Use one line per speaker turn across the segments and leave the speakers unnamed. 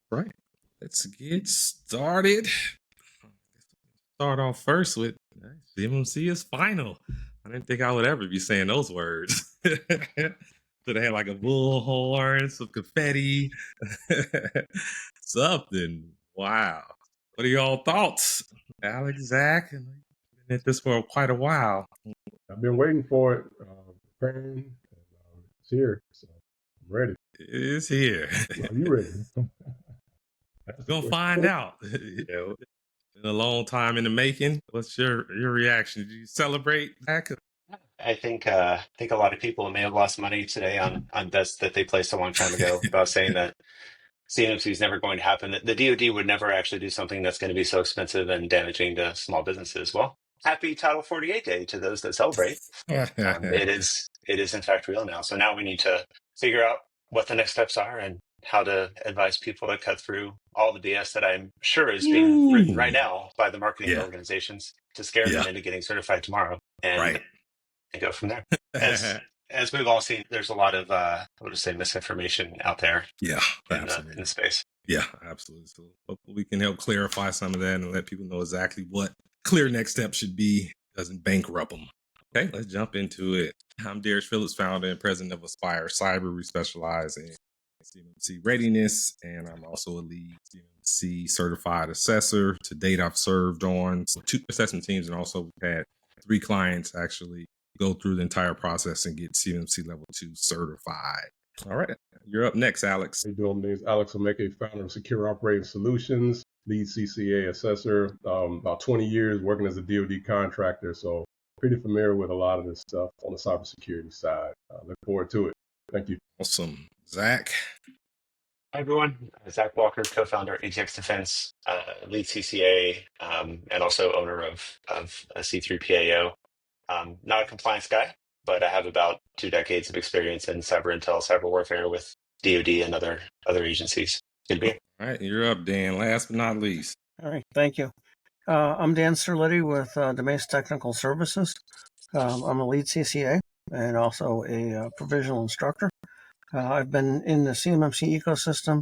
Right. Let's get started. Start off first with CMMC is final. I didn't think I would ever be saying those words. So they had like a bullhorn, some confetti, something. Wow. What are y'all thoughts? Alex, Zach, and been at this for quite a while.
I've been waiting for it, preparing, and it's here, so I'm ready.
It's here.
Are you ready?
Gonna find out. Been a long time in the making. What's your reaction? Did you celebrate, Zach?
I think a lot of people may have lost money today on bets that they placed a long time ago about saying that CMMC is never going to happen. That the DoD would never actually do something that's going to be so expensive and damaging to small businesses. Well, happy Title 48 Day to those that celebrate. It is in fact real now. So now we need to figure out what the next steps are and how to advise people to cut through all the BS that I'm sure is being written right now by the marketing organizations to scare them into getting certified tomorrow. And go from there. As we've all seen, there's a lot of we'll just say misinformation out there.
Yeah,
in the space.
Yeah, absolutely. So hopefully we can help clarify some of that and let people know exactly what clear next step should be. Doesn't bankrupt them. Okay, let's jump into it. I'm Darius Phillips, founder and president of Aspire Cyber. We specialize in CMMC readiness, and I'm also a lead CMMC certified assessor. To date, I've served on 2 assessment teams, and also had 3 clients actually go through the entire process and get CMMC level 2 certified. All right, you're up next, Alex.
How you doing? My name is Alex Omeke, founder of Secure Operating Solutions, lead CCA assessor. About 20 years working as a DoD contractor, so pretty familiar with a lot of this stuff on the cybersecurity side. Look forward to it. Thank you.
Awesome. Zach?
Hi, everyone. Zach Walker, co-founder ATX Defense, lead CCA, and also owner of a C3PAO. Not a compliance guy, but I have about 2 decades of experience in cyber intel, cyber warfare with DoD and other agencies. Good to be here.
All right, you're up, Dan. Last but not least.
All right, thank you. I'm Dan Sterletti with Demystify Technical Services. I'm a lead CCA and also a provisional instructor. I've been in the CMMC ecosystem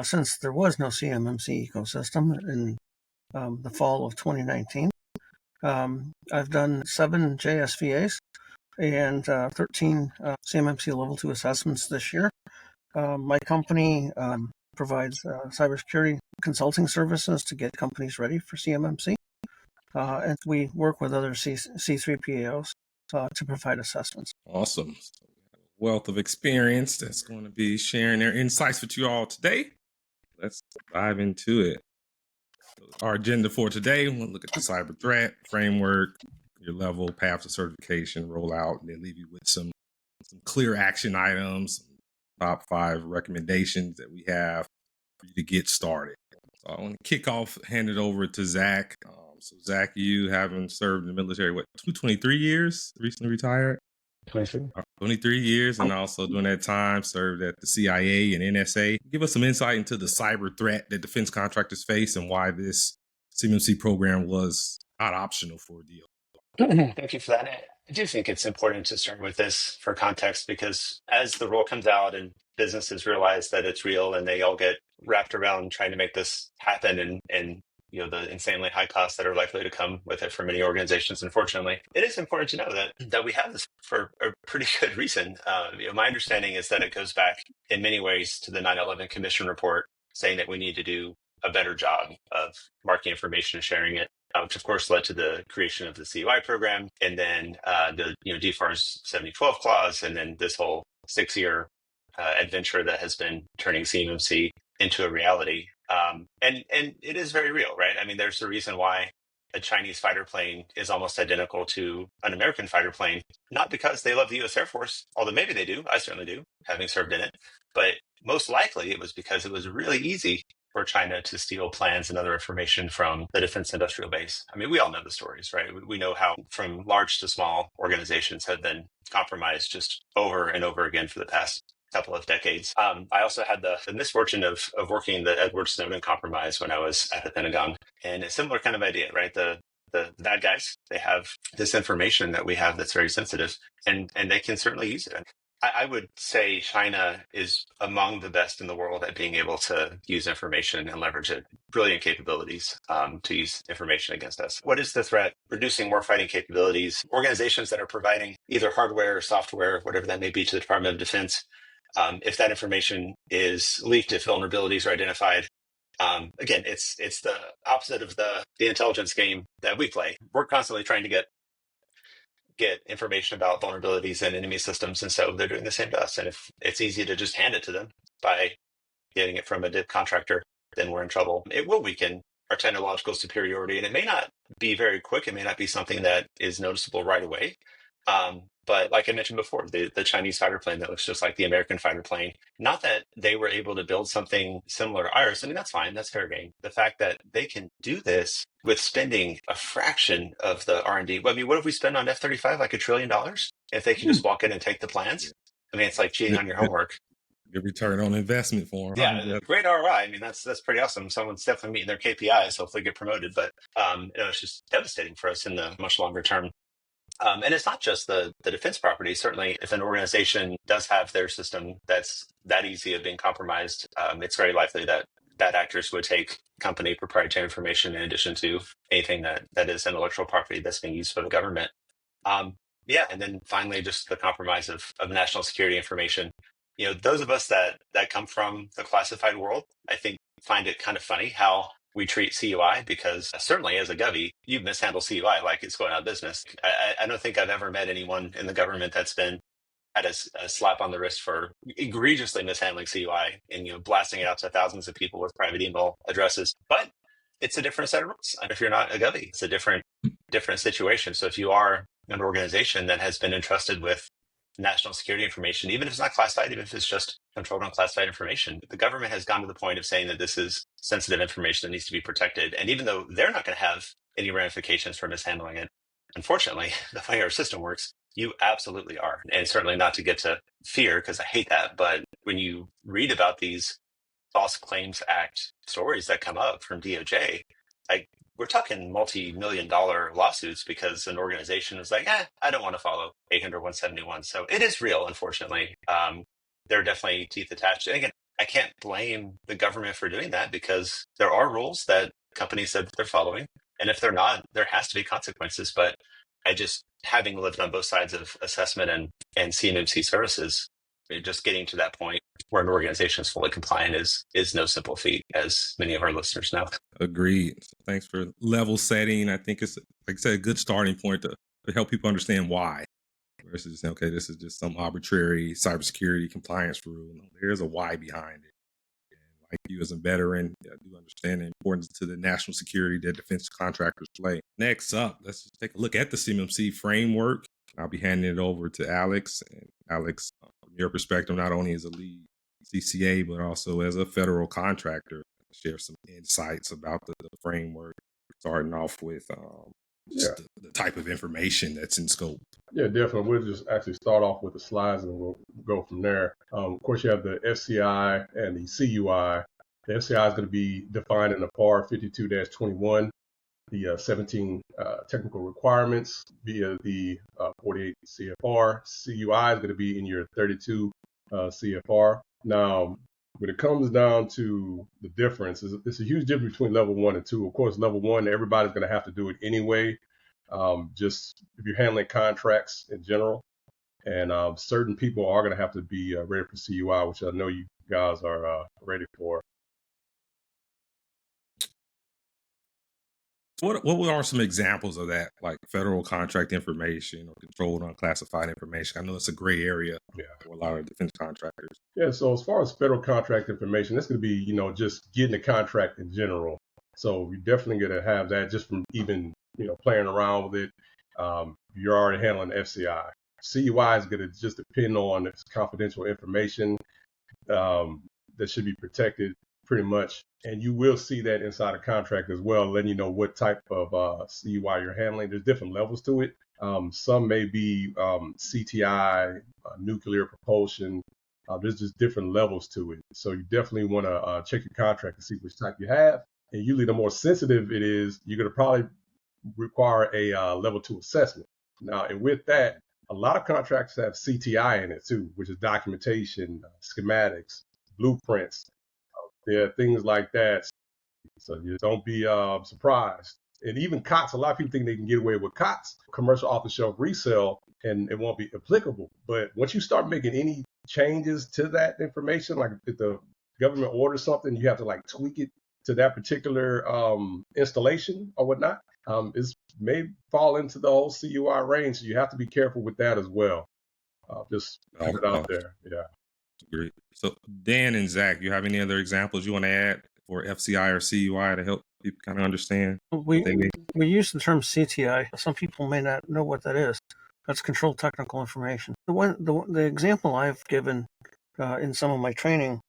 since there was no CMMC ecosystem in the fall of 2019. I've done 7 JSVAs and 13 CMMC Level 2 assessments this year. My company provides cybersecurity consulting services to get companies ready for CMMC. And we work with other C3PAOs to provide assessments.
Awesome. Wealth of experience that's going to be sharing their insights with you all today. Let's dive into it. Our agenda for today, we'll look at the cyber threat framework, your level, path to certification, rollout, and then leave you with some clear action items, top 5 recommendations that we have for you to get started. So I want to kick off, hand it over to Zach. So Zach, you haven't served in the military, 23 years, recently retired? 23 years, and also during that time served at the CIA and NSA. Give us some insight into the cyber threat that defense contractors face and why this CMMC program was not optional for DoD.
Thank you for that. I do think it's important to start with this for context, because as the rule comes out and businesses realize that it's real and they all get wrapped around trying to make this happen and the insanely high costs that are likely to come with it for many organizations, unfortunately, it is important to know that we have this for a pretty good reason. My understanding is that it goes back in many ways to the 9/11 Commission report saying that we need to do a better job of marking information and sharing it, which of course led to the creation of the CUI program, and then the DFARS 7012 clause, and then this whole 6-year adventure that has been turning CMMC into a reality. And it is very real, right? I mean, there's a reason why a Chinese fighter plane is almost identical to an American fighter plane, not because they love the U.S. Air Force, although maybe they do. I certainly do, having served in it. But most likely it was because it was really easy for China to steal plans and other information from the defense industrial base. I mean, we all know the stories, right? We know how from large to small organizations have been compromised just over and over again for the past couple of decades. I also had the misfortune of working the Edward Snowden compromise when I was at the Pentagon, and a similar kind of idea, right? The bad guys, they have this information that we have that's very sensitive, and they can certainly use it. I would say China is among the best in the world at being able to use information and leverage it. Brilliant capabilities to use information against us. What is the threat? Reducing warfighting capabilities. Organizations that are providing either hardware or software, whatever that may be, to the Department of Defense. If that information is leaked, if vulnerabilities are identified, again, it's the opposite of the intelligence game that we play. We're constantly trying to get information about vulnerabilities in enemy systems, and so they're doing the same to us. And if it's easy to just hand it to them by getting it from a div contractor, then we're in trouble. It will weaken our technological superiority, and it may not be very quick. It may not be something that is noticeable right away. But like I mentioned before, the Chinese fighter plane that looks just like the American fighter plane, not that they were able to build something similar to ours. I mean, that's fine. That's fair game. The fact that they can do this with spending a fraction of the R&D. I mean, what if we spend on F-35 like $1 trillion? If they can just walk in and take the plans? I mean, it's like cheating on your homework.
Good return on investment for them.
Yeah, great ROI. I mean, that's pretty awesome. Someone's definitely meeting their KPIs, hopefully get promoted. But it's just devastating for us in the much longer term. And it's not just the defense property. Certainly, if an organization does have their system that's that easy of being compromised, it's very likely that bad actors would take company proprietary information in addition to anything that is intellectual property that's being used for the government. And then finally, just the compromise of national security information. You know, those of us that come from the classified world, I think, find it kind of funny how we treat CUI, because certainly as a Govy, you mishandle CUI like it's going out of business. I don't think I've ever met anyone in the government that's been had a slap on the wrist for egregiously mishandling CUI and blasting it out to thousands of people with private email addresses. But it's a different set of rules. If you're not a Govy, it's a different situation. So if you are an organization that has been entrusted with national security information, even if it's not classified, even if it's just controlled unclassified information, the government has gone to the point of saying that this is sensitive information that needs to be protected. And even though they're not going to have any ramifications for mishandling it, unfortunately, the way our system works, you absolutely are. And certainly not to get to fear, because I hate that. But when you read about these False Claims Act stories that come up from DOJ, we're talking multi-million-dollar lawsuits because an organization is like, I don't want to follow 800-171. So it is real, unfortunately. There are definitely teeth attached. And again, I can't blame the government for doing that, because there are rules that companies said they're following. And if they're not, there has to be consequences. But having lived on both sides of assessment and CMMC services, just getting to that point where an organization is fully compliant is no simple feat, as many of our listeners know.
Agreed. So thanks for level setting. I think it's, like I said, a good starting point to help people understand why, versus saying, okay, this is just some arbitrary cybersecurity compliance rule. No, there's a why behind it. And like you as a veteran, I do understand the importance to the national security that defense contractors play. Next up, let's just take a look at the CMMC framework. I'll be handing it over to Alex. And Alex, from your perspective, not only as a lead CCA, but also as a federal contractor, share some insights about the framework, starting off with the type of information that's in scope.
Yeah, definitely. We'll just actually start off with the slides and we'll go from there. Of course, you have the FCI and the CUI. The FCI is going to be defined in the PAR 52-21, the 17 technical requirements via the 48 CFR. CUI is going to be in your 32 CFR. Now, when it comes down to the difference, it's a huge difference between level 1 and 2. Of course, level 1, everybody's going to have to do it anyway, just if you're handling contracts in general. And certain people are going to have to be ready for CUI, which I know you guys are ready for.
So what are some examples of that, like federal contract information or controlled unclassified information? I know it's a gray area for a lot of defense contractors.
Yeah, so as far as federal contract information, that's going to be, just getting a contract in general. So you're definitely going to have that just from even, playing around with it. You're already handling FCI. CUI is going to just depend on its confidential information that should be protected pretty much. And you will see that inside a contract as well, letting you know what type of CUI you're handling. There's different levels to it. Some may be CTI, nuclear propulsion. There's just different levels to it. So you definitely want to check your contract to see which type you have. And usually the more sensitive it is, you're going to probably require a level 2 assessment. Now, and with that, A lot of contracts have CTI in it too, which is documentation, schematics, blueprints. There are things like that. So you don't be surprised. And even COTS, a lot of people think they can get away with COTS, commercial off-the-shelf resale, and it won't be applicable. But once you start making any changes to that information, like if the government orders something, you have to like tweak it to that particular installation or whatnot. It may fall into the whole CUI range, so you have to be careful with that as well. Just put it out there. Yeah.
Great. So Dan and Zach, you have any other examples you want to add for FCI or CUI to help people kind of understand?
We use the term CTI. Some people may not know what that is. That's controlled technical information. The example I've given in some of my training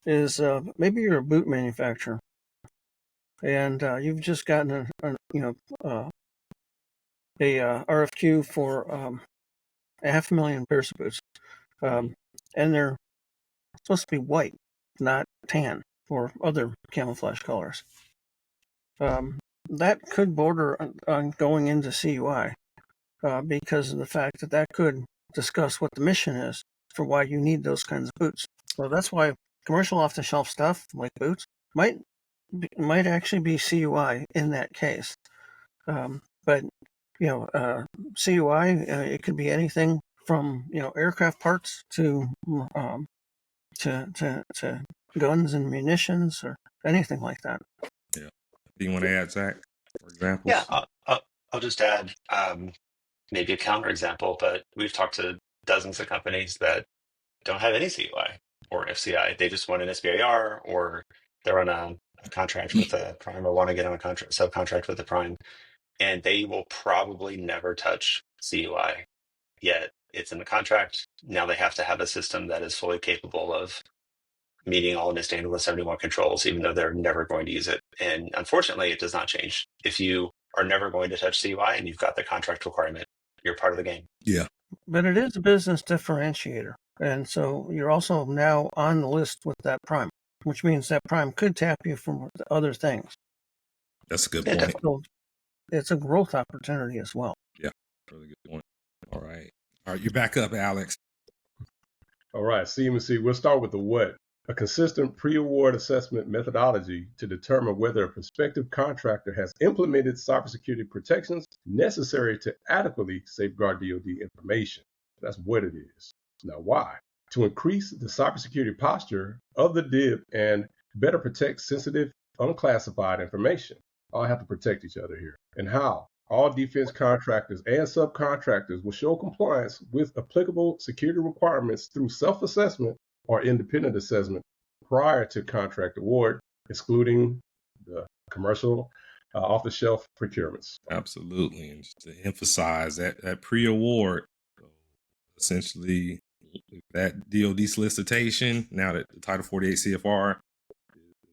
is maybe you're a boot manufacturer, and you've just gotten a RFQ for 500,000 pairs of boots, and they're supposed to be white, not tan or other camouflage colors. That could border on going into CUI because of the fact that that could discuss what the mission is for why you need those kinds of boots. So that's why commercial off-the-shelf stuff like boots might actually be CUI in that case. But CUI it could be anything from aircraft parts to guns and munitions or anything like that.
Yeah. Do you want to add, Zach, for example?
Yeah, I'll just add maybe a counterexample, but we've talked to dozens of companies that don't have any CUI or FCI. They just want an SBIR, or they're on a contract with a prime or want to get on a subcontract with a prime, and they will probably never touch CUI. Yet it's in the contract. Now they have to have a system that is fully capable of meeting all NIST ANVIL 71 controls, even though they're never going to use it. And unfortunately, it does not change. If you are never going to touch CUI and you've got the contract requirement, you're part of the game.
Yeah.
But it is a business differentiator. And so you're also now on the list with that prime, which means that prime could tap you for other things.
That's a good point.
So it's a growth opportunity as well.
Yeah, really good point. All right, you're back up, Alex.
All right, CMMC, we'll start with the what. A consistent pre-award assessment methodology to determine whether a prospective contractor has implemented cybersecurity protections necessary to adequately safeguard DoD information. That's what it is. Now, why? To increase the cybersecurity posture of the DIB and better protect sensitive, unclassified information. All have to protect each other here. And how? All defense contractors and subcontractors will show compliance with applicable security requirements through self-assessment or independent assessment prior to contract award, excluding the commercial off-the-shelf procurements.
Absolutely. And just to emphasize that pre-award, essentially that DoD solicitation, now that the Title 48 CFR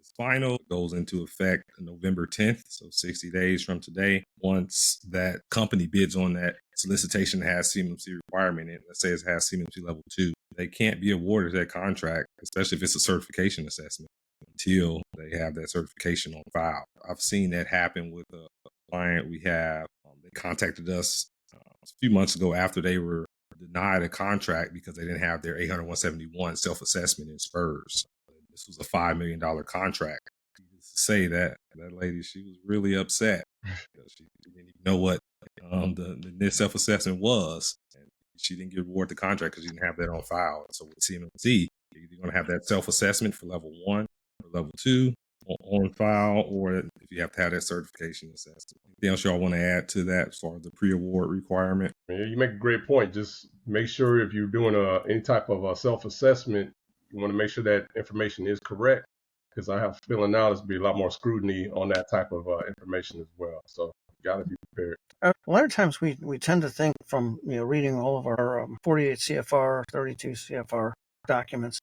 is final, goes into effect November 10th, so 60 days from today. Once that company bids on that solicitation that has CMMC requirement in it, let's say it has CMMC level 2, they can't be awarded that contract, especially if it's a certification assessment, until they have that certification on file. I've seen that happen with a client we have. They contacted us a few months ago after they were denied a contract because they didn't have their 800-171 self-assessment in SPURS. This was a $5 million contract. To say that lady, she was really upset because she didn't even know what the self-assessment was. And she didn't get awarded the contract because she didn't have that on file. So with CMMC, you're going to have that self-assessment for level 1 or level 2 on file, or if you have to have that certification assessment. Anything else y'all want to add to that as far as the pre-award requirement?
Yeah, you make a great point. Just make sure if you're doing any type of self-assessment, you want to make sure that information is correct, because I have a feeling now there's be a lot more scrutiny on that type of information as well. So you got to be prepared.
A lot of times we tend to think from reading all of our 48 CFR, 32 CFR documents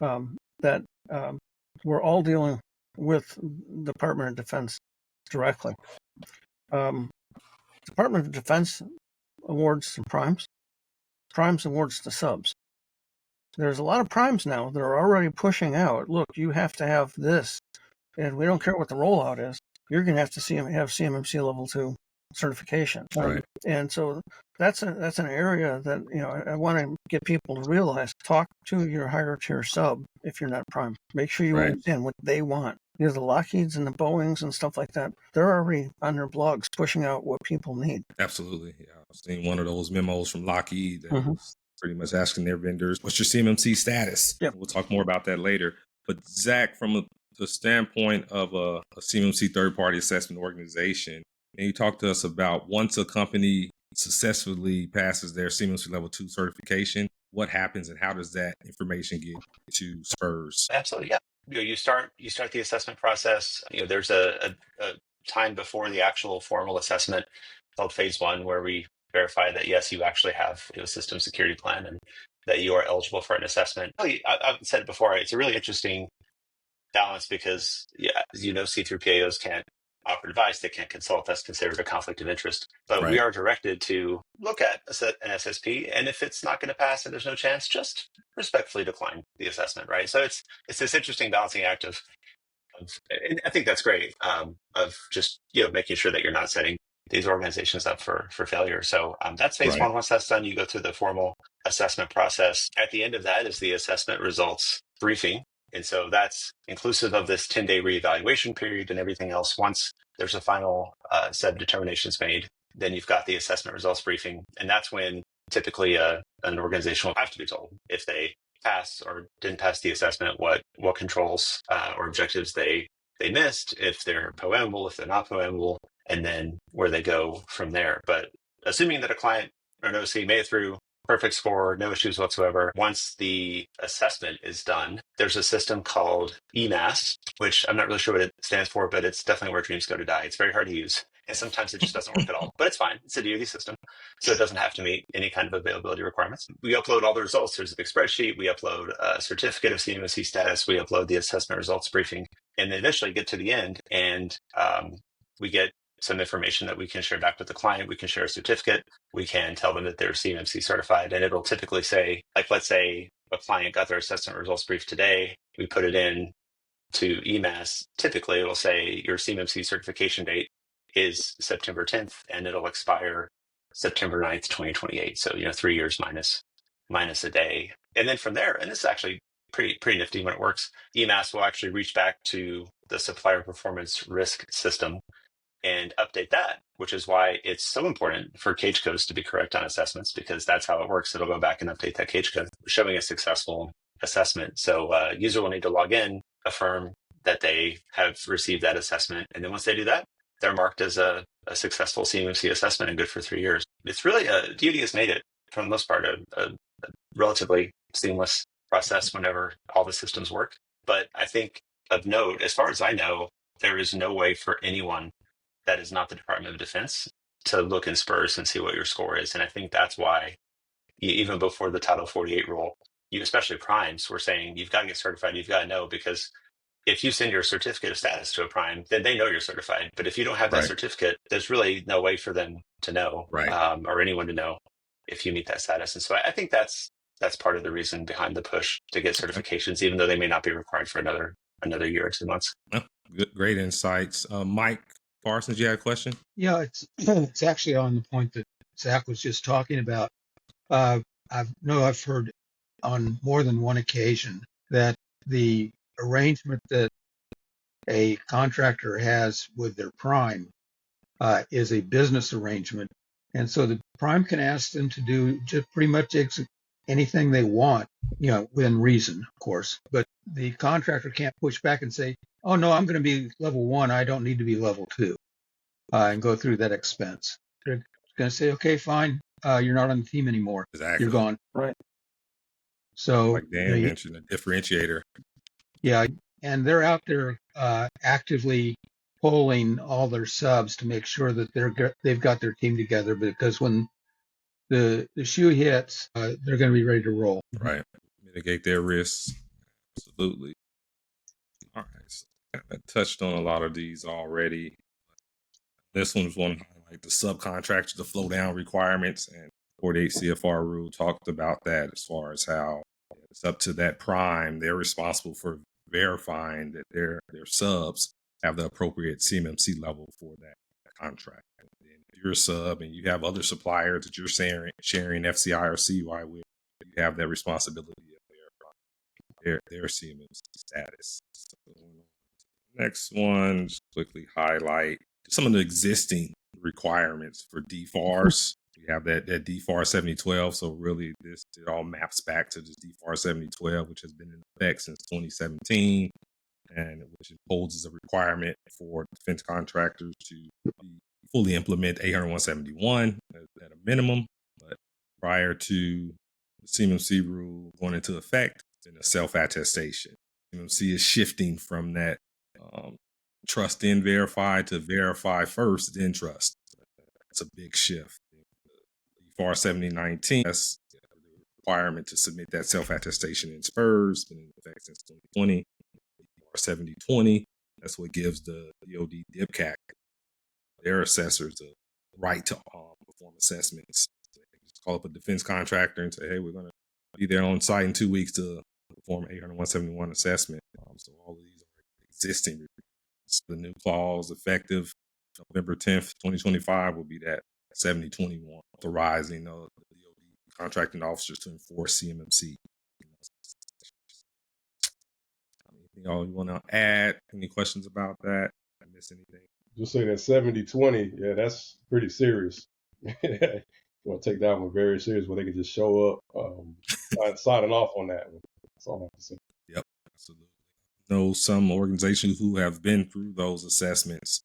that we're all dealing with Department of Defense directly. Department of Defense awards to primes. Primes awards to subs. There's a lot of primes now that are already pushing out, look, you have to have this, and we don't care what the rollout is. You're going to have to have CMMC level 2 certification.
Right.
And so that's an area that, I want to get people to realize. Talk to your higher tier sub if you're not prime. Make sure you
Right.
understand what they want. The Lockheeds and the Boeings and stuff like that, they're already on their blogs pushing out what people need.
Absolutely. Yeah, I've seen one of those memos from Lockheed that
Mhm.
was pretty much asking their vendors, what's your CMMC status?
Yep.
We'll talk more about that later. But Zach, from the standpoint of a CMMC third-party assessment organization, can you talk to us about once a company successfully passes their CMMC Level 2 certification, what happens and how does that information get to SPRS?
Absolutely, yeah. You start the assessment process. There's a time before the actual formal assessment called phase 1, where we verify that yes, you actually have a system security plan and that you are eligible for an assessment. Really, I've said it before. It's a really interesting balance because, as you know, see-through PAOs can't offer advice, they can't consult. That's considered a conflict of interest. But we
Right.
are directed to look at an SSP, and if it's not going to pass and there's no chance, just respectfully decline the assessment, right? So it's this interesting balancing act of and I think that's great, of just making sure that you're not setting these organizations up for failure. So that's phase
Right.
1. Once that's done, you go through the formal assessment process. At the end of that is the assessment results briefing. And so that's inclusive of this 10-day reevaluation period and everything else. Once there's a final set of determinations made, then you've got the assessment results briefing. And that's when typically an organization will have to be told if they pass or didn't pass the assessment, what controls or objectives they missed, if they're POA&Able, if they're not POA&Able, and then where they go from there. But assuming that a client or an OC made it through, perfect score, no issues whatsoever. Once the assessment is done, there's a system called EMAS, which I'm not really sure what it stands for, but it's definitely where dreams go to die. It's very hard to use. And sometimes it just doesn't work at all, but it's fine. It's a DoD system, so it doesn't have to meet any kind of availability requirements. We upload all the results. There's a big spreadsheet. We upload a certificate of CMMC status. We upload the assessment results briefing, and then eventually get to the end, and we get some information that we can share back with the client. We can share a certificate. We can tell them that they're CMMC certified, and it'll typically say, like, let's say a client got their assessment results brief today. We put it in to EMAS. Typically, it will say your CMMC certification date is September 10th, and it'll expire September 9th, 2028. So, 3 years minus a day. And then from there, and this is actually pretty nifty when it works, EMAS will actually reach back to the supplier performance risk system and update that, which is why it's so important for cage codes to be correct on assessments, because that's how it works. It'll go back and update that cage code, showing a successful assessment. So user will need to log in, affirm that they have received that assessment. And then once they do that, they're marked as a successful CMMC assessment and good for 3 years. It's really, DoD has made it, for the most part, a relatively seamless process whenever all the systems work. But I think of note, as far as I know, there is no way for anyone that is not the Department of Defense to look in SPRS and see what your score is. And I think that's why, even before the Title 48 rule, especially primes, were saying you've got to get certified, you've got to know, because if you send your certificate of status to a prime, then they know you're certified. But if you don't have that certificate, there's really no way for them to know, or anyone to know if you meet that status. And so I think that's part of the reason behind the push to get certifications, even though they may not be required for another year or 2 months.
Oh, great insights. Mike Parsons, you had a question?
Yeah, it's actually on the point that Zach was just talking about. I've heard on more than one occasion that the arrangement that a contractor has with their prime is a business arrangement, and so the prime can ask them to do just pretty much anything they want, within reason, of course. But the contractor can't push back and say, "Oh no, I'm going to be level 1. I don't need to be level 2." And go through that expense. They're going to say, okay, fine, you're not on the team anymore.
Exactly.
You're gone.
Right.
So,
like Dan mentioned, a differentiator.
Yeah, and they're out there actively polling all their subs to make sure that they've got their team together, because when the shoe hits, they're going to be ready to roll.
Right. Mitigate their risks. Absolutely. All right. So I touched on a lot of these already. This one's one like the subcontractor, the flow down requirements, and 48 CFR rule talked about that as far as how it's up to that prime. They're responsible for verifying that their subs have the appropriate CMMC level for that contract. And you're a sub and you have other suppliers that you're sharing FCI or CUI with, you have that responsibility of their CMMC status. So, next one, just quickly highlight some of the existing requirements for DFARS. We have that DFAR 7012. So really it all maps back to this DFAR 7012, which has been in effect since 2017, and which imposes a requirement for defense contractors to fully implement 80171 at a minimum. But prior to the CMMC rule going into effect, then a self-attestation. CMMC is shifting from that trust then verify to verify first, then trust. That's a big shift. FAR 7019, that's the requirement to submit that self-attestation in SPURS, been in effect since 2020. FAR 7020, that's what gives the DoD DIPCAC, their assessors, the right to perform assessments. So they can just call up a defense contractor and say, hey, we're going to be there on site in 2 weeks to perform 80171 assessment. So all of these are existing requirements. The new clause effective November 10th, 2025 will be that 7021, authorizing the DoD contracting officers to enforce CMMC. Anything y'all you want to add? Any questions about that? Did I miss anything?
Just say that 7020, yeah, that's pretty serious. You want to take that one very serious where they can just show up, signing off on that one. That's all I have to say.
Yep, absolutely. Know some organizations who have been through those assessments,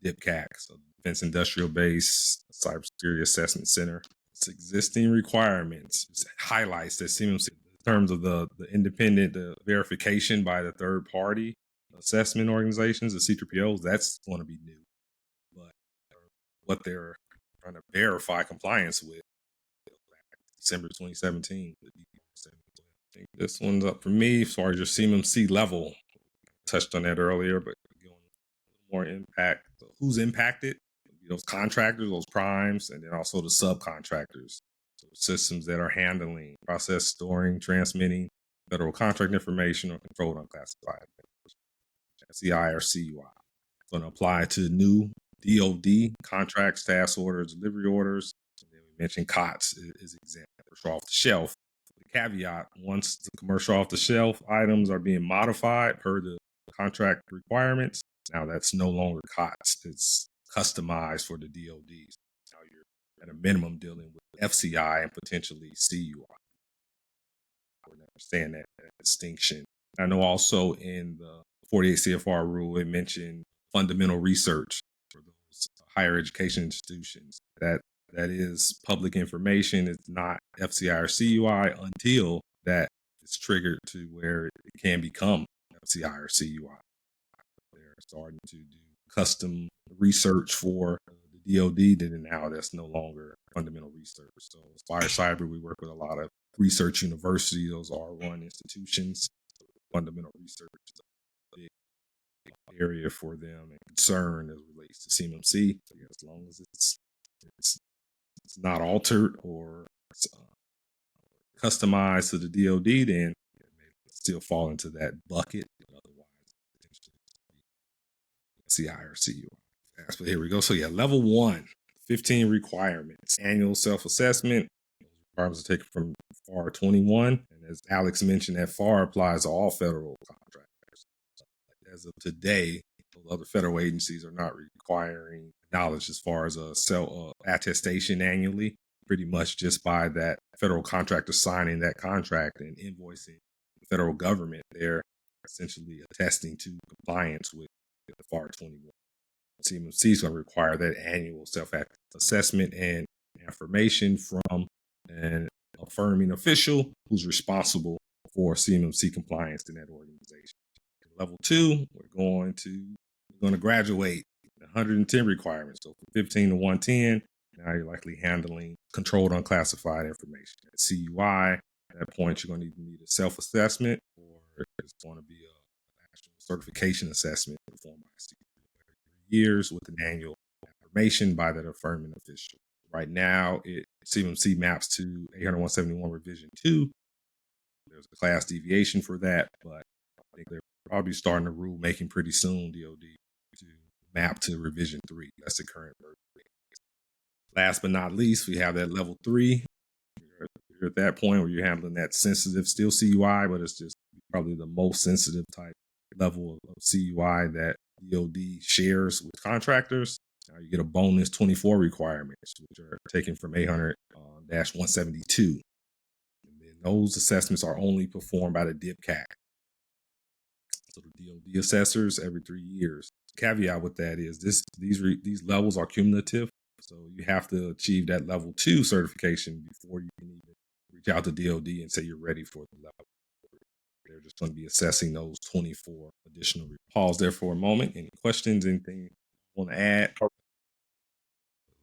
DIPCAC, so Defense Industrial Base, Cybersecurity Assessment Center. It's existing requirements. It highlights that CMMC in terms of the independent verification by the third party assessment organizations, the C3POs, that's going to be new. But what they're trying to verify compliance with, December 2017, I think this one's up for me as far as your CMMC level. Touched on that earlier, but more impact. So who's impacted? Those contractors, those primes, and then also the subcontractors. So systems that are handling, process, storing, transmitting federal contract information or controlled unclassified information, FCI or CUI. It's going to apply to new DoD contracts, task orders, delivery orders. And then we mentioned COTS is exempt, commercial off the shelf. The caveat, once the commercial off the shelf items are being modified per the contract requirements, now that's no longer COTS. It's customized for the DoDs. Now you're at a minimum dealing with FCI and potentially CUI. I would understand that distinction. I know also in the 48 CFR rule, it mentioned fundamental research for those higher education institutions. That is public information. It's not FCI or CUI until that is triggered to where it can become FCI or CUI. They're starting to do custom research for the DoD, then now that's no longer fundamental research. So Fire Cyber, we work with a lot of research universities, those R1 institutions. Fundamental research is a big area for them and concern as it relates to CMMC. So yeah, as long as it's not altered or customized to the DoD, then it may still fall into that bucket. CI or CUI. But here we go. So yeah, level 1, 15 requirements. Annual self-assessment. Requirements are taken from FAR 21. And as Alex mentioned, that FAR applies to all federal contractors. As of today, other federal agencies are not requiring knowledge as far as a attestation annually, pretty much just by that federal contractor signing that contract and invoicing the federal government. They're essentially attesting to compliance with the FAR 21. CMMC is going to require that annual self-assessment and affirmation from an affirming official who's responsible for CMMC compliance in that organization. Level 2, we're going to graduate 110 requirements. So from 15 to 110, now you're likely handling controlled unclassified information. At CUI, at that point, you're going to need a self-assessment, or it's going to be an actual certification assessment performed by years with an annual affirmation by that affirming official. Right now, CMMC maps to 80171 revision 2. There's a class deviation for that, but I think they're probably starting a rule making pretty soon, DoD, to map to revision 3. That's the current version. Last but not least, we have that level 3. You're at that point where you're handling that sensitive, still CUI, but it's just probably the most sensitive type level of CUI that DoD shares with contractors. Now you get a bonus 24 requirements, which are taken from 800-172. And then those assessments are only performed by the DIPCAC. So the DoD assessors every 3 years. Caveat with that is these levels are cumulative. So you have to achieve that level 2 certification before you can even reach out to DoD and say you're ready for the level. They're just going to be assessing those 24 additional. Pause there for a moment. Any questions? Anything you want to add?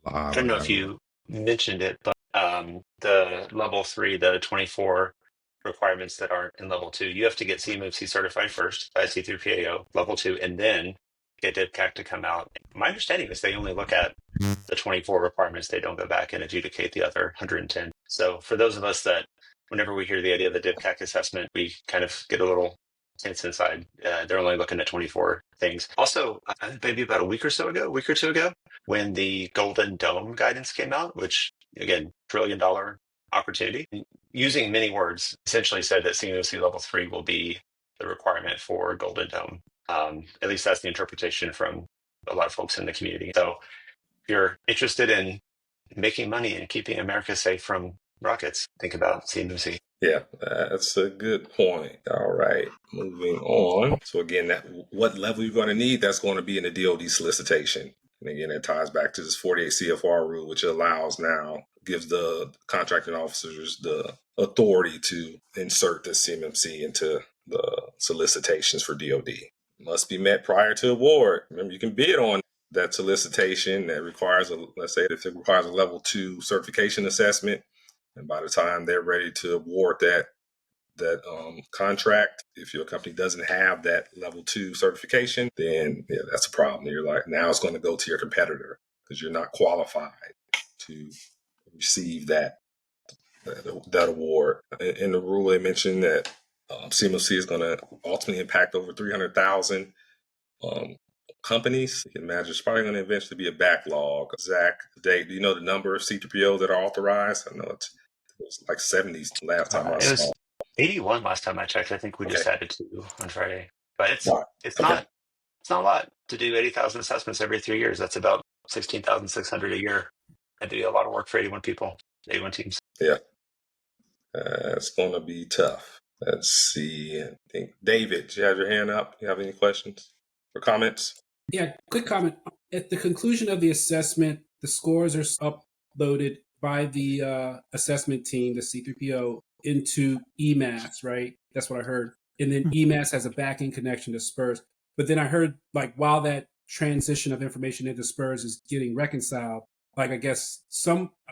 I don't know if you mentioned it, but the level 3, the 24 requirements that aren't in level 2, you have to get CMMC certified first by C3PAO, level 2, and then get DIPCAC to come out. My understanding is they only look at the 24 requirements. They don't go back and adjudicate the other 110. So for those of us that, whenever we hear the idea of the DIPCAC assessment, we kind of get a little tense inside. They're only looking at 24 things. Also, maybe about a week or two ago, when the Golden Dome guidance came out, which again, $1 trillion opportunity, using many words, essentially said that CMMC level 3 will be the requirement for Golden Dome. At least that's the interpretation from a lot of folks in the community. So if you're interested in making money and keeping America safe from rockets, think about CMMC.
Yeah, that's a good point. All right, moving on. So again, what level you're going to need, that's going to be in the DoD solicitation. And again, it ties back to this 48 CFR rule, which gives the contracting officers the authority to insert the CMMC into the solicitations for DoD. It must be met prior to award. Remember, you can bid on that solicitation that requires let's say if it requires a level 2 certification assessment. And by the time they're ready to award that contract, if your company doesn't have that level 2 certification, then that's a problem. You're like, now it's going to go to your competitor because you're not qualified to receive that award. In the rule, they mentioned that CMMC is going to ultimately impact over 300,000 companies. You can imagine it's probably going to eventually be a backlog. Zach, Dave, do you know the number of C3POs that are authorized? I know it was like 70s last time I saw.
It was 81 last time I checked. I think we just added 2 on Friday. But it's not a lot to do 80,000 assessments every 3 years. That's about 16,600 a year. That'd be a lot of work for 81 teams.
Yeah. It's going to be tough. Let's see. I think David, you have your hand up. You have any questions or comments?
Yeah, quick comment. At the conclusion of the assessment, the scores are uploaded by the assessment team, the C3PO, into EMAS, right? That's what I heard. And then EMAS has a back-end connection to SPURS. But then I heard, like, while that transition of information into SPURS is getting reconciled, like, I guess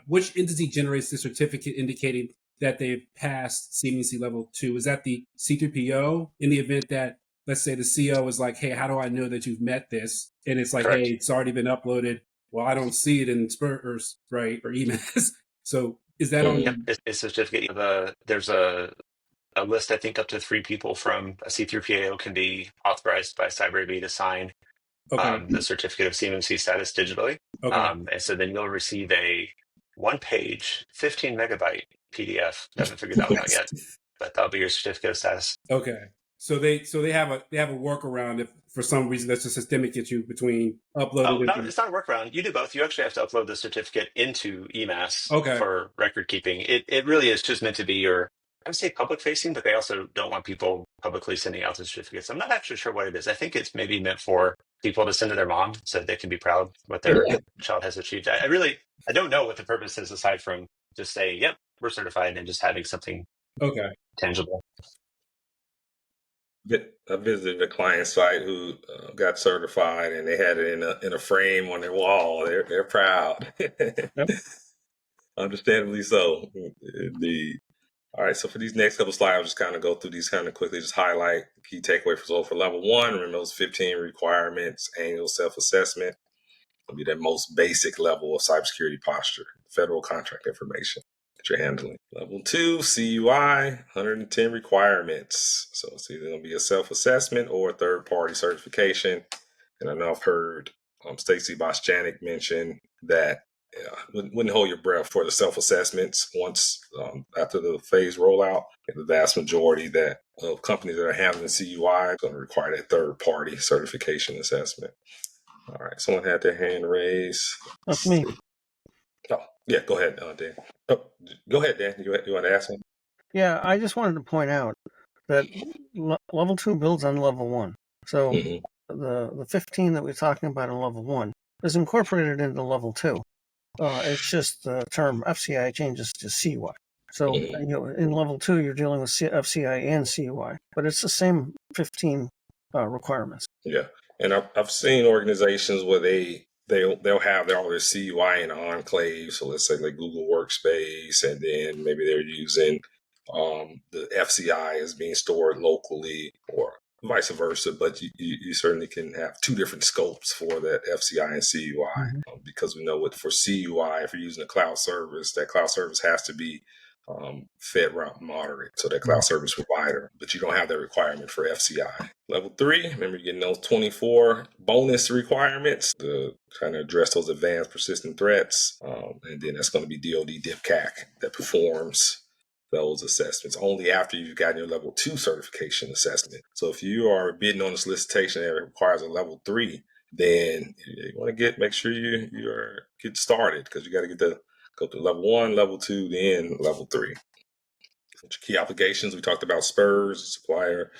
which entity generates the certificate indicating that they've passed CMMC level 2? Is that the C3PO in the event that, let's say the CO is like, hey, how do I know that you've met this? And it's like,
Correct.
hey, it's already been uploaded. Well, I don't see it in SPURS, right? Or EMAS. So is that on?
Yep, it's a certificate. There's a list, I think up to 3 people from a C3PAO can be authorized by CyberAV to sign the certificate of CMMC status digitally.
Okay.
And so then you'll receive a 1-page, 15 megabyte PDF. Haven't figured that one out yet, but that'll be your certificate of status.
Okay. So they have a workaround if for some reason that's a systemic issue between uploading.
It's not a workaround. You do both. You actually have to upload the certificate into EMAS for record keeping. It really is just meant to be I would say public facing, but they also don't want people publicly sending out the certificates. I'm not actually sure what it is. I think it's maybe meant for people to send to their mom so they can be proud what their child has achieved. I don't know what the purpose is aside from just saying, yep, we're certified, and just having something tangible.
I visited a client site who got certified, and they had it in a frame on their wall. They're proud, understandably so. Indeed. All right, so for these next couple of slides, I'll just kind of go through these kind of quickly, just highlight the key takeaway for level 1. Remember those 15 requirements, annual self-assessment. It'll be that most basic level of cybersecurity posture, federal contract information that you're handling. Level 2, CUI, 110 requirements. So it's either going to be a self-assessment or a third-party certification. And I know I've heard Stacy Boschanik mention that Yeah, wouldn't hold your breath for the self-assessments once after the phase rollout. The vast majority of companies that are handling CUI are going to require that third-party certification assessment. All right, someone had their hand raised.
That's me.
Oh, yeah, go ahead, Dan. Oh, go ahead, Dan. You want to ask something?
Yeah, I just wanted to point out that level 2 builds on level 1. So the 15 that we're talking about in level 1 is incorporated into level 2. It's just the term FCI changes to CUI. So in level 2, you're dealing with FCI and CUI, but it's the same 15 requirements.
Yeah, and I've seen organizations where they'll have all their CUI in an enclave. So let's say like Google Workspace, and then maybe they're using the FCI is being stored locally, or vice versa. But you certainly can have two different scopes for that FCI and CUI, because we know what for CUI, if you're using a cloud service, that cloud service has to be FedRAMP moderate, so that cloud service provider, but you don't have that requirement for FCI. Level 3, remember you're getting those 24 bonus requirements to kind of address those advanced persistent threats, and then that's going to be DoD DIPCAC that performs those assessments only after you've gotten your level 2 certification assessment. So if you are bidding on a solicitation that requires a level 3, then you want to make sure you are get started, because you got to go to level 1, level 2, then level 3. Key applications, we talked about SPURS, supplier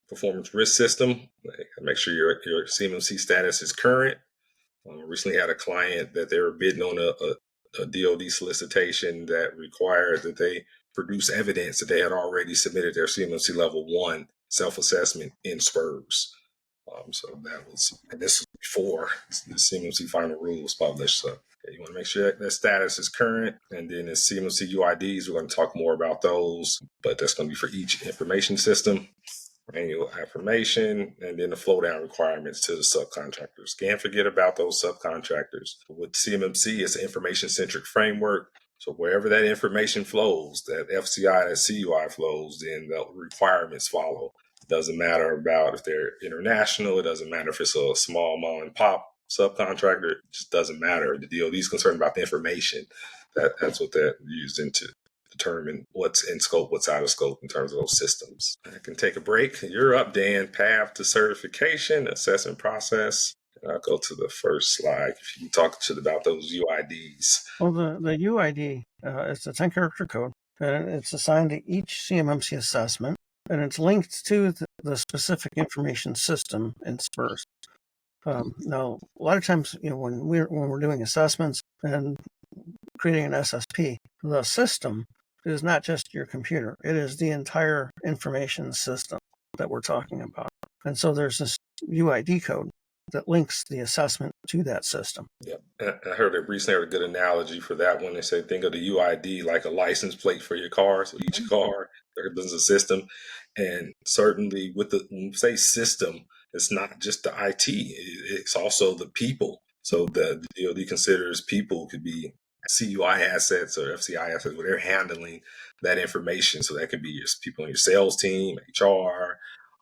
performance risk system. Make sure your CMMC status is current. Recently had a client that they were bidding on a DoD solicitation that required that they produce evidence that they had already submitted their CMMC level 1 self-assessment in SPURS. So that was, and this was before the CMMC Final Rule was published. So you want to make sure that status is current. And then the CMMC UIDs, we're going to talk more about those, but that's going to be for each information system. Annual affirmation, and then the flow down requirements to the subcontractors. Can't forget about those subcontractors. With CMMC, it's an information-centric framework. So wherever that information flows, that FCI, that CUI flows, then the requirements follow. It doesn't matter about if they're international. It doesn't matter if it's a small mom and pop subcontractor. It just doesn't matter. The DoD is concerned about the information. That's what they're used into determine what's in scope, what's out of scope in terms of those systems. I can take a break. You're up, Dan. Path to certification, assessment process. And I'll go to the first slide. If you can talk about those UIDs.
Well, the UID is a 10-character code, and it's assigned to each CMMC assessment, and it's linked to the specific information system in SPURS. Now, a lot of times, when we're doing assessments and creating an SSP, the system is not just your computer. It is the entire information system that we're talking about. And so there's this UID code that links the assessment to that system.
Yeah, I heard recently a good analogy for that one. They say think of the UID like a license plate for your car. So each car, there's a system. And certainly with when you say system, it's not just the IT. It's also the people. So the DoD considers people could be CUI assets or FCI assets where they're handling that information. So that could be your people on your sales team, HR.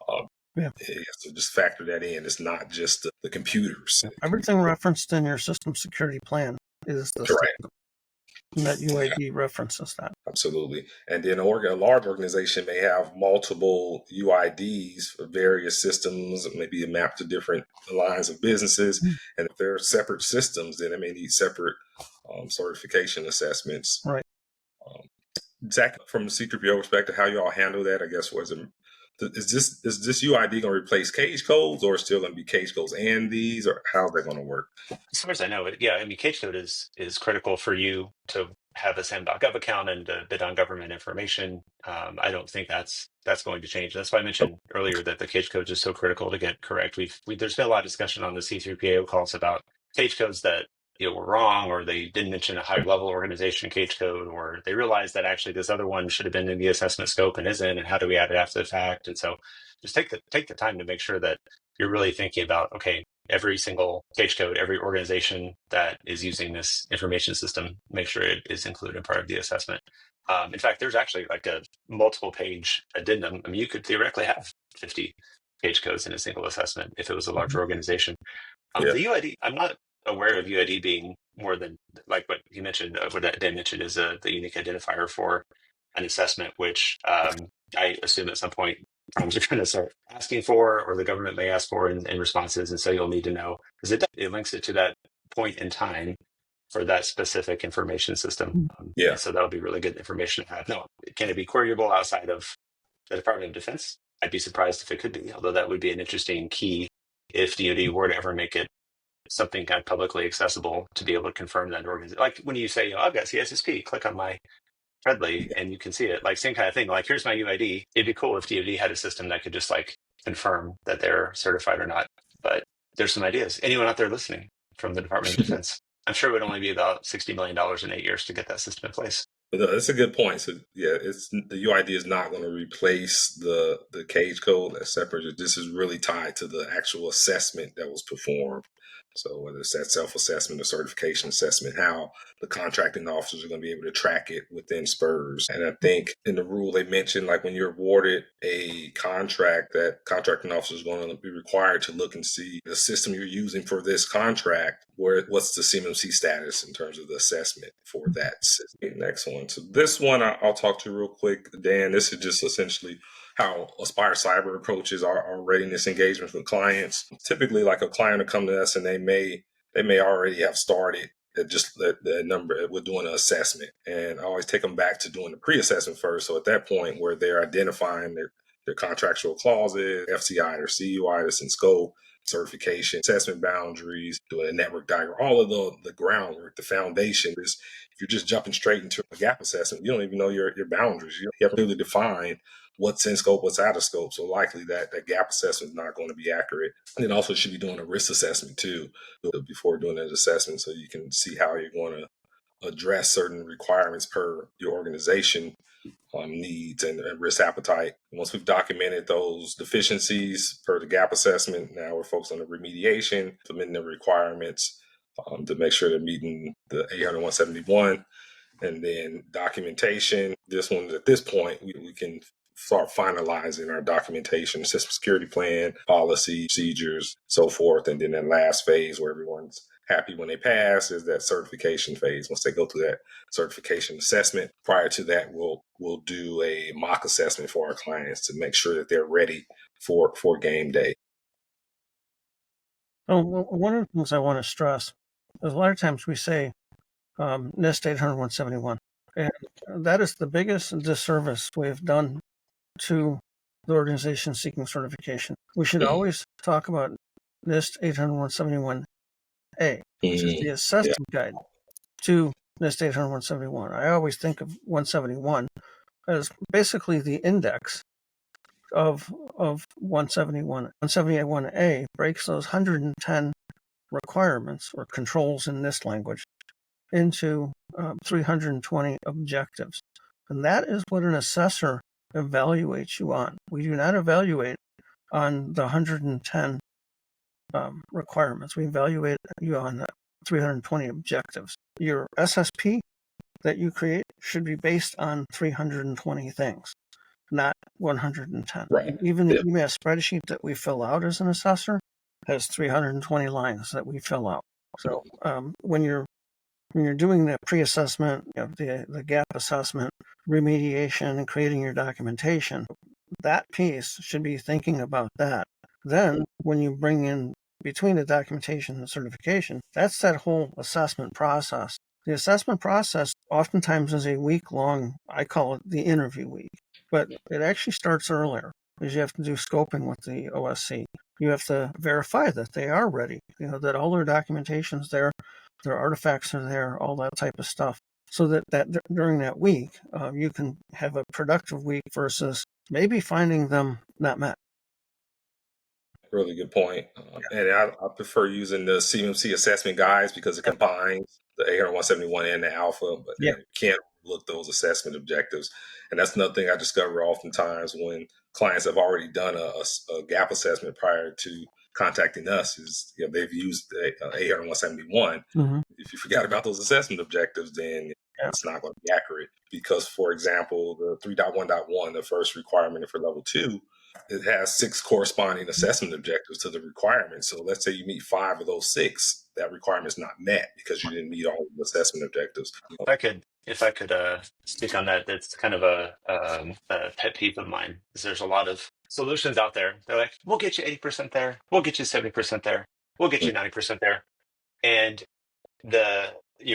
So just factor that in. It's not just the computers.
Everything referenced in your system security plan is the system. And that UID references that.
Absolutely. And then a large organization may have multiple UIDs for various systems, maybe mapped to different lines of businesses. And if they're separate systems, then they may need separate certification assessments.
Right.
Zach, from the C3PO perspective, how you all handle that, I guess, is this UID going to replace cage codes, or still going to be cage codes and these, or how's that going to work?
As far as I know, cage code is critical for you to have a SAM.gov account and to bid on government information. I don't think that's going to change. That's why I mentioned earlier that the cage code is so critical to get correct. There's been a lot of discussion on the C3PAO calls about cage codes that were wrong, or they didn't mention a higher level organization cage code, or they realized that actually this other one should have been in the assessment scope and isn't, and how do we add it after the fact? And so just take the time to make sure that you're really thinking about, okay, every single cage code, every organization that is using this information system, make sure it is included in part of the assessment. In fact, there's actually like a multiple page addendum. I mean, you could theoretically have 50 cage codes in a single assessment if it was a larger organization. The UID, I'm not aware of UID being more than like what you mentioned, what Dan mentioned is the unique identifier for an assessment, which I assume at some point firms are going to start asking for, or the government may ask for in responses. And so you'll need to know, because it links it to that point in time for that specific information system.
Yeah.
And so that'll be really good information to have. No, can it be queryable outside of the Department of Defense? I'd be surprised if it could be, although that would be an interesting key if DoD were to ever make it something kind of publicly accessible to be able to confirm that organization. Like when you say, I've got CSSP, click on my Threadly and you can see it. Like same kind of thing. Like here's my UID. It'd be cool if DoD had a system that could just like confirm that they're certified or not. But there's some ideas. Anyone out there listening from the Department of Defense? I'm sure it would only be about $60 million in 8 years to get that system in place.
But no, that's a good point. So yeah, it's the UID is not going to replace the cage code that's separate. This is really tied to the actual assessment that was performed. So whether it's that self-assessment or certification assessment, how the contracting officers are going to be able to track it within SPURS. And I think in the rule they mentioned, like when you're awarded a contract, that contracting officer is going to be required to look and see the system you're using for this contract, what's the CMMC status in terms of the assessment for that system. Next one. So this one I'll talk to real quick, Dan. This is just essentially how Aspire Cyber approaches our readiness engagements with clients. Typically, like a client will come to us and they may already have started at just the number we're doing an assessment, and I always take them back to doing the pre-assessment first. So at that point, where they're identifying their contractual clauses, FCI or CUI, that's in scope, certification, assessment boundaries, doing a network diagram, all of the groundwork, the foundation is. If you're just jumping straight into a gap assessment, you don't even know your boundaries. You have to really define what's in scope, what's out of scope. So likely that gap assessment is not going to be accurate. And then also should be doing a risk assessment too before doing that assessment, so you can see how you're going to address certain requirements per your organization needs and risk appetite. Once we've documented those deficiencies per the gap assessment, now we're focused on the remediation, implementing the requirements to make sure they're meeting the 800-171, and then documentation. This one, at this point, we can start finalizing our documentation, system security plan, policy, procedures, so forth. And then that last phase where everyone's happy when they pass is that certification phase. Once they go through that certification assessment, prior to that, we'll do a mock assessment for our clients to make sure that they're ready for game day.
Oh, well, one of the things I want to stress is a lot of times we say NIST 800-171, and that is the biggest disservice we've done to the organization seeking certification. We should always talk about NIST 800-171A, which is the assessment guide to NIST 800-171. I always think of 171 as basically the index of 171. 171A breaks those 110 requirements or controls in this language into 320 objectives. And that is what an assessor evaluates you on. We do not evaluate on the 110 requirements. We evaluate you on the 320 objectives. Your SSP that you create should be based on 320 things, not 110.
Right.
Even the email spreadsheet that we fill out as an assessor has 320 lines that we fill out. So when you're doing the pre-assessment, the gap assessment, remediation, and creating your documentation, that piece should be thinking about that. Then when you bring in between the documentation and certification, that's that whole assessment process. The assessment process oftentimes is a week-long, I call it the interview week, but it actually starts earlier because you have to do scoping with the OSC. You have to verify that they are ready, that all their documentation's there, their artifacts are there, all that type of stuff, so that during that week, you can have a productive week versus maybe finding them not met.
Really good point. And I prefer using the CMMC assessment guides because it combines the 800-171 and the alpha, but you can't look those assessment objectives. And that's another thing I discover oftentimes when clients have already done a gap assessment prior to contacting us is they've used 800-171. Mm-hmm. If you forgot about those assessment objectives, then it's not going to be accurate. Because, for example, the 3.1.1, the first requirement for level 2, it has 6 corresponding assessment objectives to the requirement. So let's say you meet 5 of those 6, that requirement is not met because you didn't meet all of the assessment objectives.
If I could speak on that, that's kind of a pet peeve of mine. Is there's a lot of solutions out there. They're like, we'll get you 80% there, we'll get you 70% there, we'll get you 90% there, and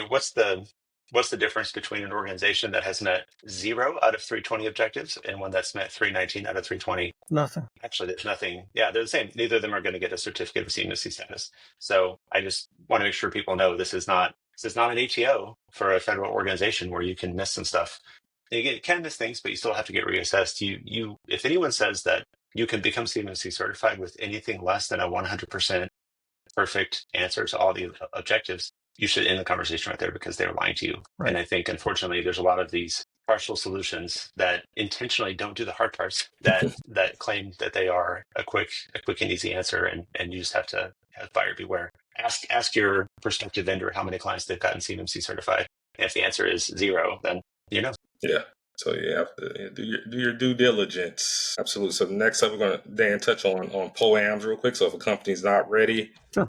what's the difference between an organization that has met 0 out of 320 objectives and one that's met 319 out of 320?
Nothing.
Actually, there's nothing. Yeah, they're the same. Neither of them are going to get a certificate of CMMC status. So I just want to make sure people know this is not an ATO for a federal organization where you can miss some stuff. You can miss things, but you still have to get reassessed. If anyone says that you can become CMMC certified with anything less than a 100% perfect answer to all the objectives, you should end the conversation right there because they're lying to you.
Right.
And I think, unfortunately, there's a lot of these partial solutions that intentionally don't do the hard parts that claim that they are a quick and easy answer, and you just have to have buyer beware. Ask your prospective vendor how many clients they've gotten CMMC certified. And if the answer is 0, then you know.
Yeah. So you have to do your due diligence. Absolutely. So next up, we're going to, Dan, touch on POA&Ms real quick. So if a company's not ready.
Sure.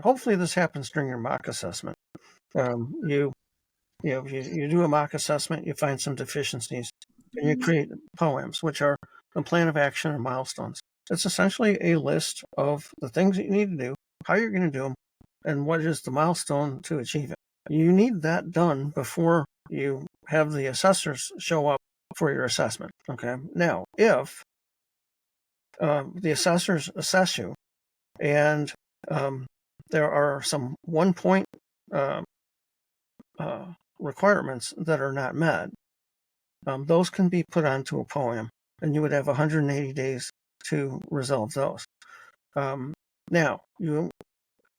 Hopefully this happens during your mock assessment. You do a mock assessment, you find some deficiencies, and you create POA&Ms, which are a plan of action or milestones. It's essentially a list of the things that you need to do, how you're going to do them, and what is the milestone to achieve it. You need that done before you have the assessors show up for your assessment. Okay. Now, if the assessors assess you and there are some 1-point requirements that are not met, those can be put onto a POA&M, and you would have 180 days to resolve those. Now, you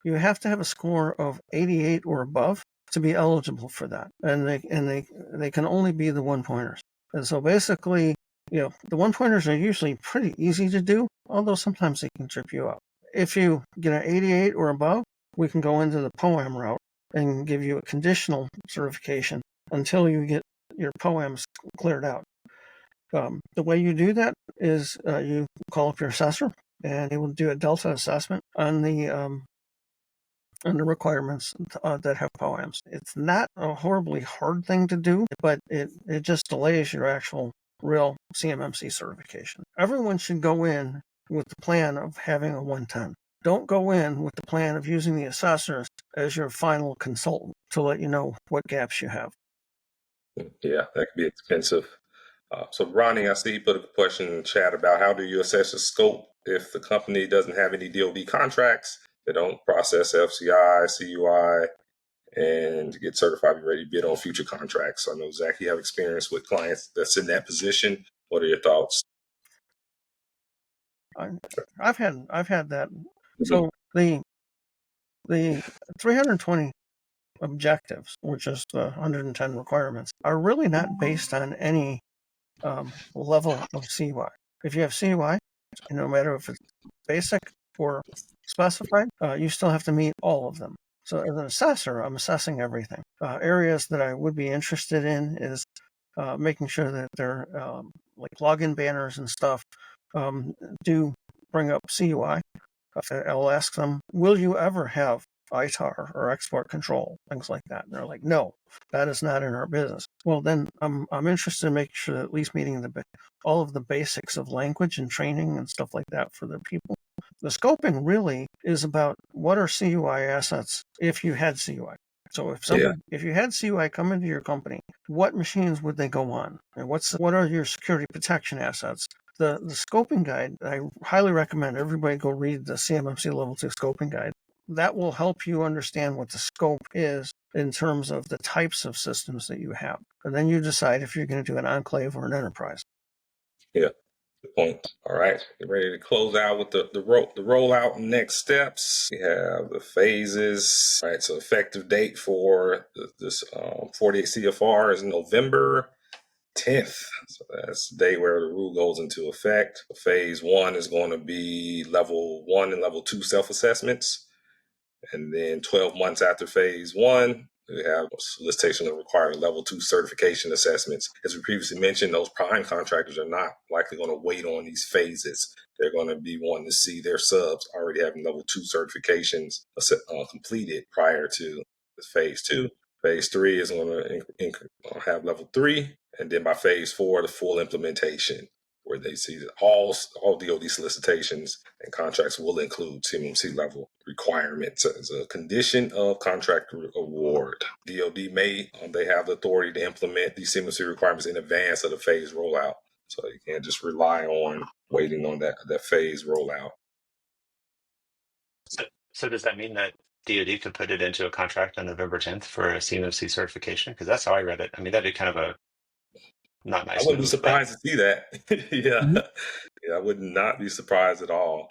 have to have a score of 88 or above to be eligible for that, and they can only be the 1-pointers. And so basically, the 1-pointers are usually pretty easy to do, although sometimes they can trip you up. If you get an 88 or above, we can go into the POA&M route and give you a conditional certification until you get your POA&Ms cleared out. The way you do that is you call up your assessor, and they will do a delta assessment on the requirements that have POA&Ms. It's not a horribly hard thing to do, but it just delays your actual real CMMC certification. Everyone should go in with the plan of having a 110. Don't go in with the plan of using the assessors as your final consultant to let you know what gaps you have.
Yeah, that could be expensive. So Ronnie, I see you put a question in the chat about how do you assess the scope if the company doesn't have any DoD contracts, they don't process FCI, CUI, and to get certified, be ready to bid on future contracts. So I know, Zach, you have experience with clients that's in that position. What are your thoughts?
I've had that. So the 320 objectives, which is the 110 requirements, are really not based on any level of CUI. If you have CUI, no matter if it's basic or specified, you still have to meet all of them. So as an assessor, I'm assessing everything. Areas that I would be interested in is making sure that they're like login banners and stuff do bring up CUI. I'll ask them, will you ever have ITAR or export control, things like that? And they're like, no, that is not in our business. Well, then I'm interested in making sure that at least meeting all of the basics of language and training and stuff like that for the people. The scoping really is about what are CUI assets if you had CUI. So if you had CUI come into your company, what machines would they go on? And what are your security protection assets? The scoping guide, I highly recommend everybody go read the CMMC Level 2 scoping guide. That will help you understand what the scope is in terms of the types of systems that you have. And then you decide if you're going to do an enclave or an enterprise.
Yeah, good point. All right, get ready to close out with the rollout and next steps. We have the phases. All right, so effective date for this 48 CFR is November 10th. So that's the day where the rule goes into effect. Phase 1 is going to be level 1 and level 2 self-assessments. And then 12 months after phase 1, We have solicitation of requiring level 2 certification assessments. As we previously mentioned, those prime contractors are not likely going to wait on these phases. They're going to be wanting to see their subs already having level 2 certifications completed prior to phase 2. Phase 3 is going to have level 3, and then by phase 4, the full implementation, where they see that all DoD solicitations and contracts will include CMMC level requirements as a condition of contract award. DoD they have the authority to implement these CMMC requirements in advance of the phase rollout. So you can't just rely on waiting on that phase rollout.
So does that mean that DoD could put it into a contract on November 10th for a CMMC certification? Because that's how I read it. I mean, that'd be kind of a not nice
I wouldn't
move,
be surprised to see that. Yeah, I would not be surprised at all.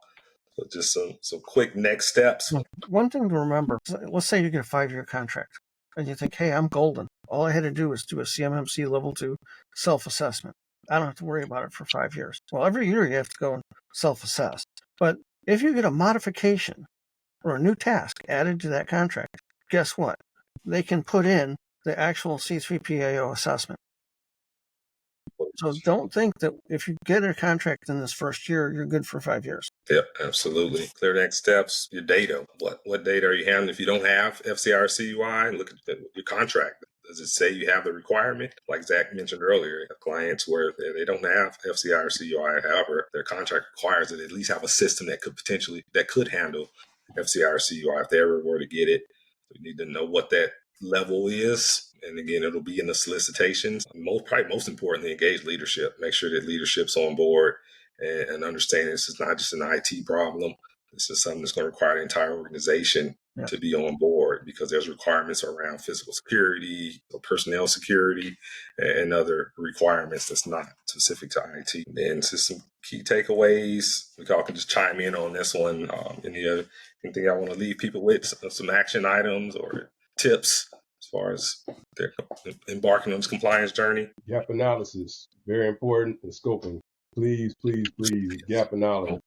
So just some quick next steps.
One thing to remember, let's say you get a 5-year contract and you think, hey, I'm golden. All I had to do was do a CMMC level 2 self-assessment. I don't have to worry about it for 5 years. Well, every year you have to go and self-assess. But if you get a modification or a new task added to that contract, guess what? They can put in the actual C3PAO assessment. So don't think that if you get a contract in this first year, you're good for 5 years.
Yep, absolutely. Clear next steps, your data. What data are you handling? If you don't have FCR CUI, look at your contract. Does it say you have the requirement? Like Zach mentioned earlier, clients where they don't have FCR CUI, however, their contract requires that they at least have a system that could handle FCR CUI if they ever were to get it. We need to know what that level is. And again, it'll be in the solicitations. Probably most importantly, engage leadership. Make sure that leadership's on board and understand this is not just an IT problem. This is something that's going to require the entire organization to be on board, because there's requirements around physical security, personnel security, and other requirements that's not specific to IT. And just some key takeaways. We all can just chime in on this one. Anything I want to leave people with, some action items or tips as far as they're embarking on this compliance journey?
Gap analysis, very important, and scoping. Please, gap analysis.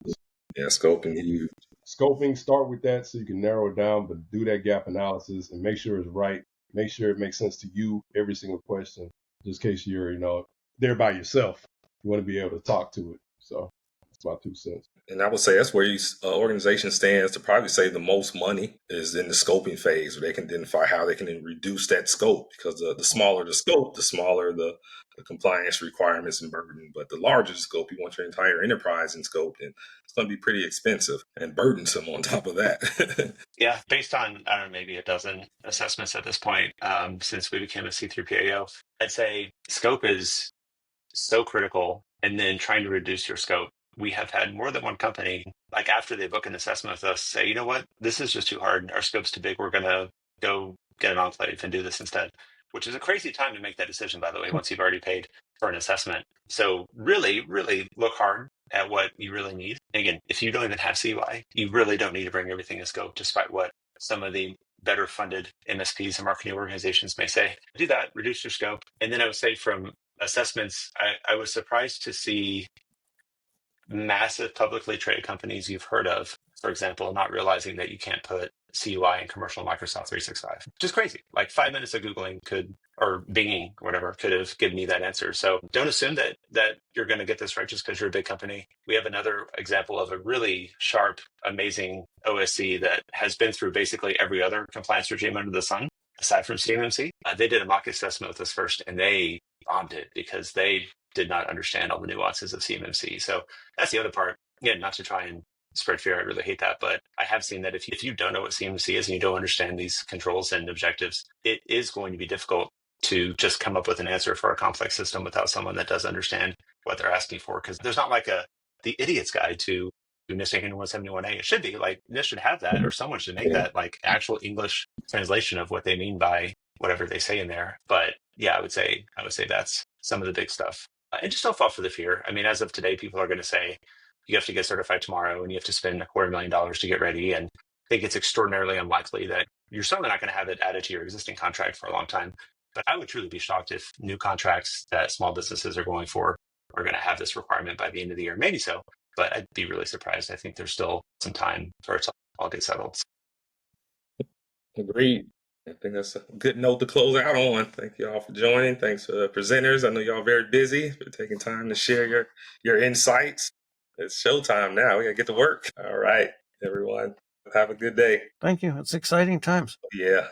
Yeah, scoping.
Scoping, start with that so you can narrow it down, but do that gap analysis and make sure it's right. Make sure it makes sense to you, every single question, just in case you're, there by yourself. You want to be able to talk to it. So that's my 2 cents.
And I would say that's where your organization stands to probably save the most money is in the scoping phase, where they can identify how they can reduce that scope, because the smaller the scope, the smaller the compliance requirements and burden. But the larger the scope, you want your entire enterprise in scope, and it's going to be pretty expensive and burdensome on top of that.
Yeah, based on, I don't know, maybe a dozen assessments at this point, since we became a C3PAO, I'd say scope is so critical. And then trying to reduce your scope. We have had more than one company, like after they book an assessment with us, say, you know what, this is just too hard. Our scope's too big. We're going to go get an enclave and do this instead, which is a crazy time to make that decision, by the way, once you've already paid for an assessment. So really, really look hard at what you really need. Again, if you don't even have CUI, you really don't need to bring everything in scope, despite what some of the better funded MSPs and marketing organizations may say. Do that, reduce your scope. And then I would say from assessments, I was surprised to see massive publicly traded companies you've heard of, for example, not realizing that you can't put CUI in commercial Microsoft 365, which is crazy. Like 5 minutes of Googling or Binging, whatever, could have given me that answer. So don't assume that you're going to get this right just because you're a big company. We have another example of a really sharp, amazing OSC that has been through basically every other compliance regime under the sun, aside from CMMC. They did a mock assessment with us first, and they bombed it because they did not understand all the nuances of CMMC. So that's the other part. Again, not to try and spread fear, I really hate that, but I have seen that if you don't know what CMMC is and you don't understand these controls and objectives, it is going to be difficult to just come up with an answer for a complex system without someone that does understand what they're asking for. Because there's not like the idiot's guide to NIST 171A. It should be like NIST should have that, or someone should make that like actual English translation of what they mean by whatever they say in there. But yeah, I would say that's some of the big stuff. And just don't fall for the fear. I mean, as of today, people are going to say you have to get certified tomorrow and you have to spend $250,000 to get ready. And I think it's extraordinarily unlikely that you're certainly not going to have it added to your existing contract for a long time. But I would truly be shocked if new contracts that small businesses are going for are going to have this requirement by the end of the year. Maybe so, but I'd be really surprised. I think there's still some time for it to all get settled.
Agreed. I think that's a good note to close out on. Thank you all for joining. Thanks for the presenters. I know y'all very busy, for taking time to share your insights. It's showtime now. We gotta get to work. All right, everyone. Have a good day.
Thank you. It's exciting times.
Yeah.